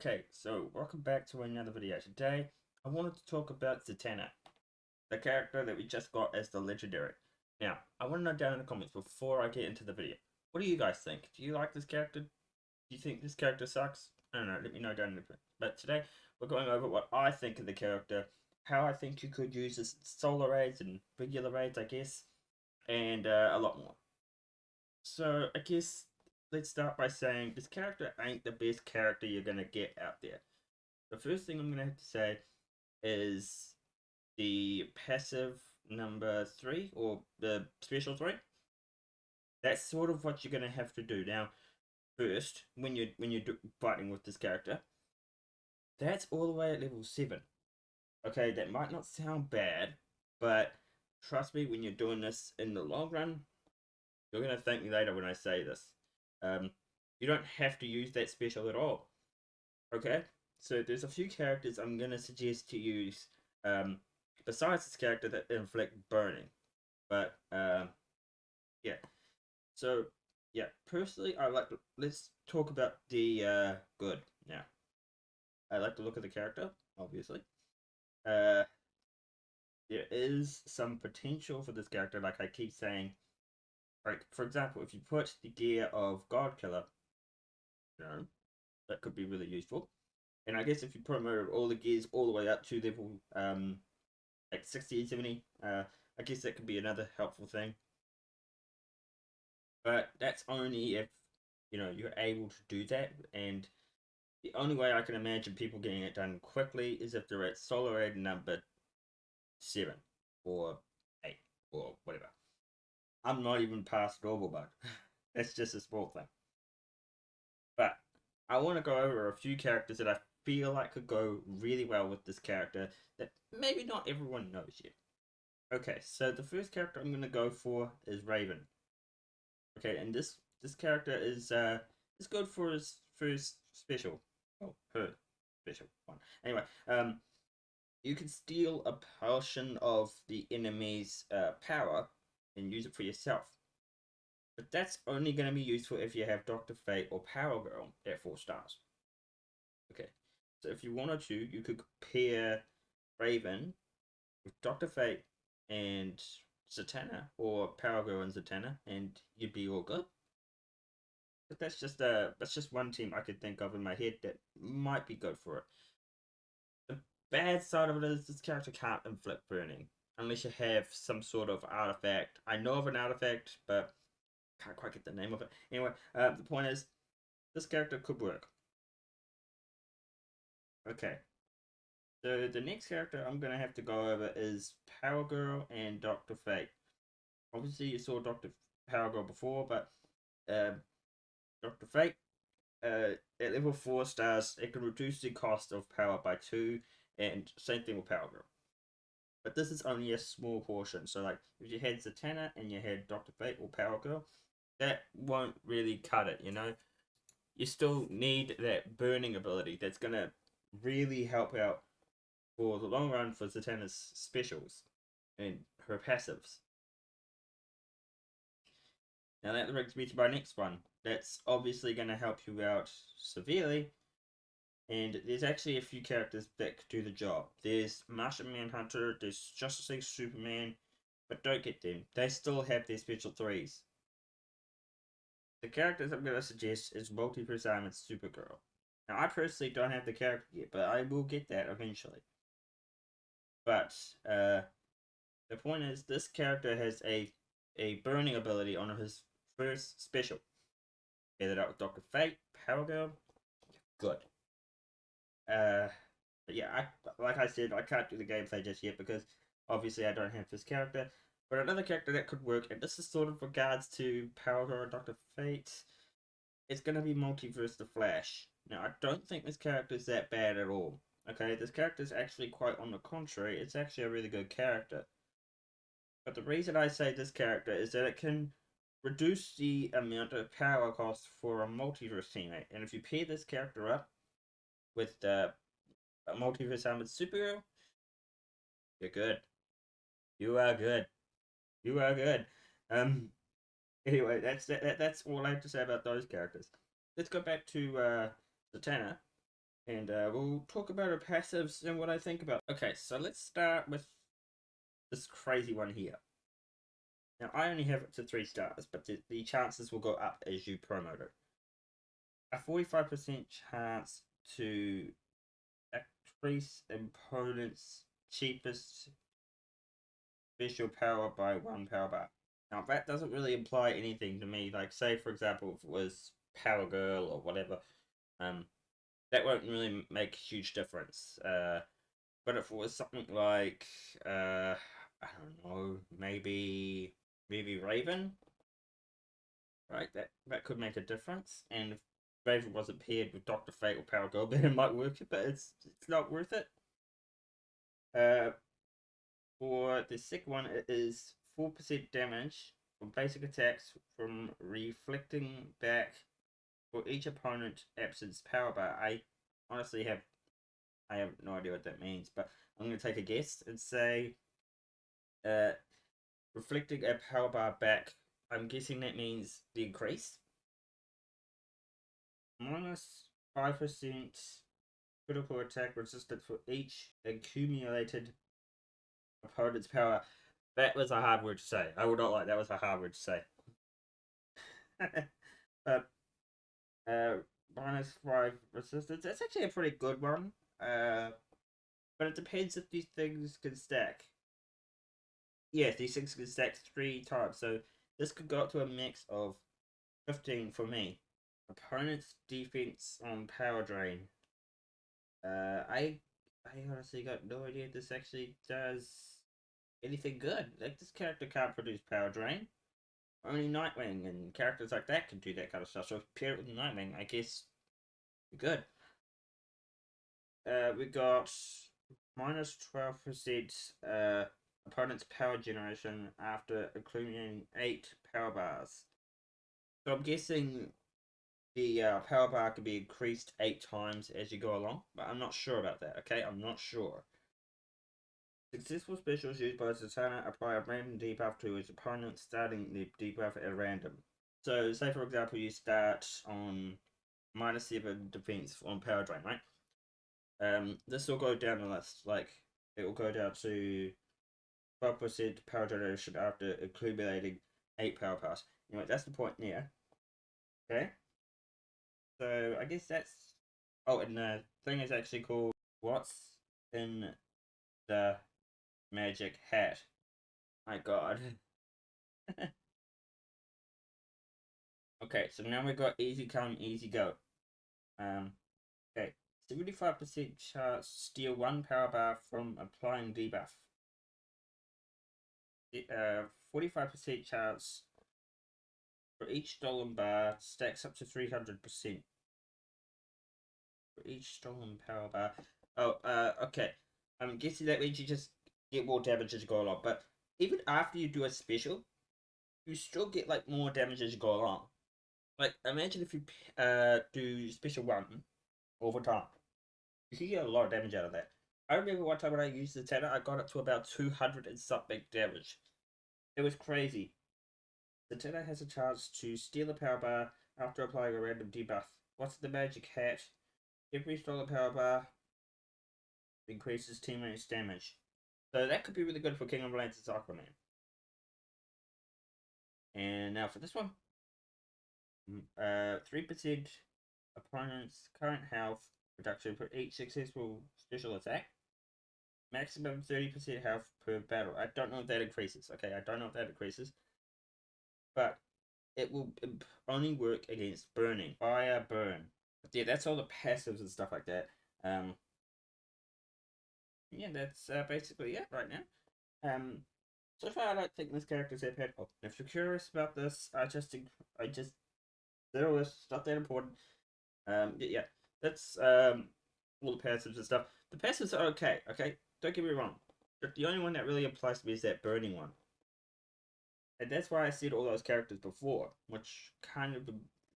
Okay, so welcome back to another video. Today, I wanted to talk about Zatanna, the character that we just got as the legendary. Now, I want to know down in the comments before I get into the video. What do you guys think? Do you like this character? Do you think this character sucks? I don't know, let me know down in the comments. But today, we're going over what I think of the character, how I think you could use this solar raids and regular raids, I guess, and a lot more. So, I guess let's start by saying this character ain't the best character you're going to get out there. The first thing I'm going to have to say is the passive number 3 or the special 3. That's sort of what you're going to have to do. Now, first, when you're fighting with this character, that's all the way at level 7. Okay, that might not sound bad, but trust me, when you're doing this in the long run, you're going to thank me later when I say this. Um, you don't have to use that special at all. Okay, so there's a few characters I'm gonna suggest to use, besides this character that inflict burning. But yeah. So yeah, personally, I like to let's talk about the good now. I like to look at the character, obviously. Uh, there is some potential for this character, like I keep saying. Like for example, if you put the gear of God Killer, you know, that could be really useful. And I guess if you promote all the gears all the way up to level like 60, 70, I guess that could be another helpful thing. But that's only if you're able to do that, and the only way I can imagine people getting it done quickly is if they're at solar raid number 7 or 8 or whatever. I'm not even past normal mode. That's just a small thing. But I want to go over a few characters that I feel like could go really well with this character that maybe not everyone knows yet. Okay, so the first character I'm gonna go for is Raven. Okay, and this character is good for his first special. Oh, her special one. Anyway, you can steal a portion of the enemy's power and use it for yourself. But that's only going to be useful if you have Dr. Fate or Power Girl at 4 stars. Okay, so if you wanted to, you could pair Raven with Dr. Fate and Zatanna, or Power Girl and Zatanna, and you'd be all good. But that's just one team I could think of in my head that might be good for it. The bad side of it is this character can't inflict burning unless you have some sort of artifact. I know of an artifact, but can't quite get the name of it. Anyway, the point is, this character could work. Okay, so the next character I'm gonna have to go over is Power Girl and Dr. Fate. Obviously, you saw Dr. Power Girl before, but Dr. Fate, at level 4 stars, it can reduce the cost of power by 2, and same thing with Power Girl. But this is only a small portion, so like if you had Zatanna and you had Dr. Fate or Power Girl, that won't really cut it, you know? You still need that burning ability that's gonna really help out for the long run for Zatanna's specials and her passives. Now that brings me to my next one. That's obviously going to help you out severely. And there's actually a few characters that could do the job. There's Martian Manhunter, there's Justice League Superman, but don't get them. They still have their special 3s. The characters I'm going to suggest is Multiverse Armored Supergirl. Now, I personally don't have the character yet, but I will get that eventually. But the point is, this character has a burning ability on his first special. Get it out with Dr. Fate, Power Girl, good. But yeah, like I said, I can't do the gameplay just yet because obviously I don't have this character. But another character that could work, and this is sort of regards to Power Girl and Dr. Fate, it's gonna be Multiverse the Flash. Now I don't think this character is that bad at all. Okay, this character is actually quite on the contrary. It's actually a really good character. But the reason I say this character is that it can reduce the amount of power cost for a multiverse teammate. And if you pair this character up with a multiverse armored superhero, you're good. You are good. You are good. Um. Anyway, that's all I have to say about those characters. Let's go back to Zatanna. And we'll talk about our passives and what I think about. Okay, so let's start with this crazy one here. Now, I only have it to 3 stars, but the chances will go up as you promote it. A 45% chance to increase opponent's cheapest special power by 1 power bar. Now, that doesn't really imply anything to me. Like, say, for example, if it was Power Girl or whatever, that won't really make a huge difference. But if it was something like, I don't know, maybe Raven, right? That could make a difference. And if Raven wasn't paired with Doctor Fate or Power Girl, then it might work. But it's not worth it. Uh, for the second one, it is 4% damage from basic attacks from reflecting back for each opponent absence power bar. Honestly I have no idea what that means, but I'm going to take a guess and say uh, reflecting a power bar back. I'm guessing that means the increase. Minus 5% critical attack resistance for each accumulated opponent's power. That was a hard word to say. I would not like that was a hard word to say. but uh, -5 resistance. That's actually a pretty good one. But it depends if these things can stack. Yes, these things can stack 3 times. So this could go up to a max of 15 for me. Opponent's defense on power drain. I honestly got no idea if this actually does anything good. Like, this character can't produce power drain. Only Nightwing and characters like that can do that kind of stuff. So if pair it with Nightwing, I guess you're good. We got -12% opponent's power generation after accumulating 8 power bars. So I'm guessing the power bar can be increased 8 times as you go along, but I'm not sure about that. Okay, I'm not sure. Successful specials used by Zatanna apply a random debuff to his opponent, starting the debuff at random. So, say for example, you start on -7 defense on power drain, right? This will go down the list. Like, it will go down to 12% power generation after accumulating 8 power pass. Anyway, that's the point there. Okay? So I guess that's. Oh, and the thing is actually called What's in the Magic Hat? My god. Okay, so now we've got easy come, easy go. Okay. 75% chance to steal 1 power bar from applying debuff. 45% chance for each stolen bar stacks up to 300%. For each stolen power bar. Oh, okay. I'm guessing that means you just get more damage as you go along. But even after you do a special, you still get like more damage as you go along. Like, imagine if you do special 1 over time. You can get a lot of damage out of that. I remember one time when I used the Zatanna, I got up to about 200 and something damage. It was crazy. The Zatanna has a chance to steal a power bar after applying a random debuff. What's the magic hat? Every stolen power bar increases teammates' damage. So that could be really good for King of Lance's Aquaman. And now for this one. 3% opponent's current health reduction for each successful special attack. Maximum 30% health per battle. I don't know if that increases. Okay, I don't know if that increases. But it will only work against burning. Fire, burn. But yeah, that's all the passives and stuff like that. Yeah, that's basically it right now. So far, I don't think this character's that bad. Oh, if you're curious about this, I just zero this. It's not that important. Yeah, that's all the passives and stuff. The passives are okay. Okay, don't get me wrong. But the only one that really applies to me is that burning one, and that's why I said all those characters before, which kind of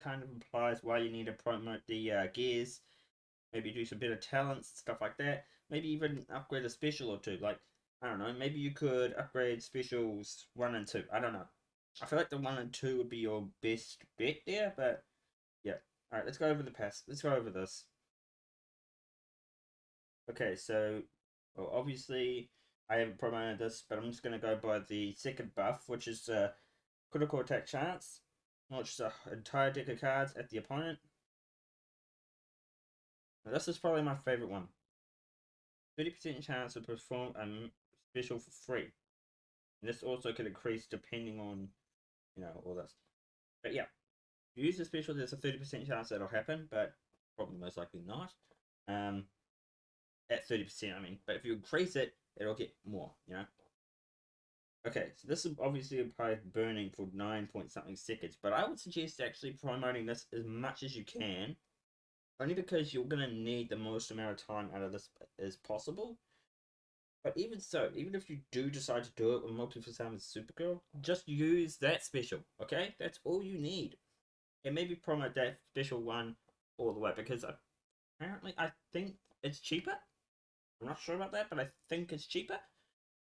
implies why you need to promote the gears. Maybe do some better talents, stuff like that. Maybe even upgrade a special or two. Like, I don't know, maybe you could upgrade specials 1 and 2. I don't know. I feel like the 1 and 2 would be your best bet there, but yeah. Alright, let's go over the pass. Let's go over this. Okay, so well, obviously I haven't promoted this, but I'm just gonna go by the second buff, which is critical attack chance. Launches an entire deck of cards at the opponent. Now, this is probably my favorite one. 30% chance to perform a special for free. And this also can increase depending on, all this. But yeah, if you use the special, there's a 30% chance that'll happen, but probably most likely not. Um, at 30%, I mean. But if you increase it, it'll get more. Okay, so this is obviously applies burning for 9 point something seconds, but I would suggest actually promoting this as much as you can, only because you're going to need the most amount of time out of this as possible. But even so, even if you do decide to do it with multiple summons Supergirl, just use that special, okay? That's all you need. And maybe promote that special one all the way, because apparently I think it's cheaper. I'm not sure about that, but I think it's cheaper.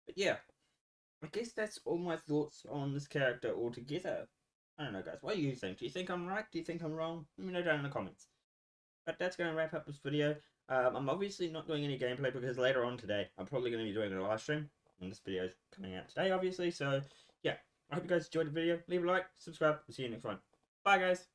But yeah, I guess that's all my thoughts on this character altogether. I don't know, guys. What do you think? Do you think I'm right? Do you think I'm wrong? Let me know down in the comments. But that's going to wrap up this video. I'm obviously not doing any gameplay because later on today, I'm probably going to be doing a live stream. And this video is coming out today, obviously. So, yeah. I hope you guys enjoyed the video. Leave a like, subscribe. We'll see you next one. Bye, guys.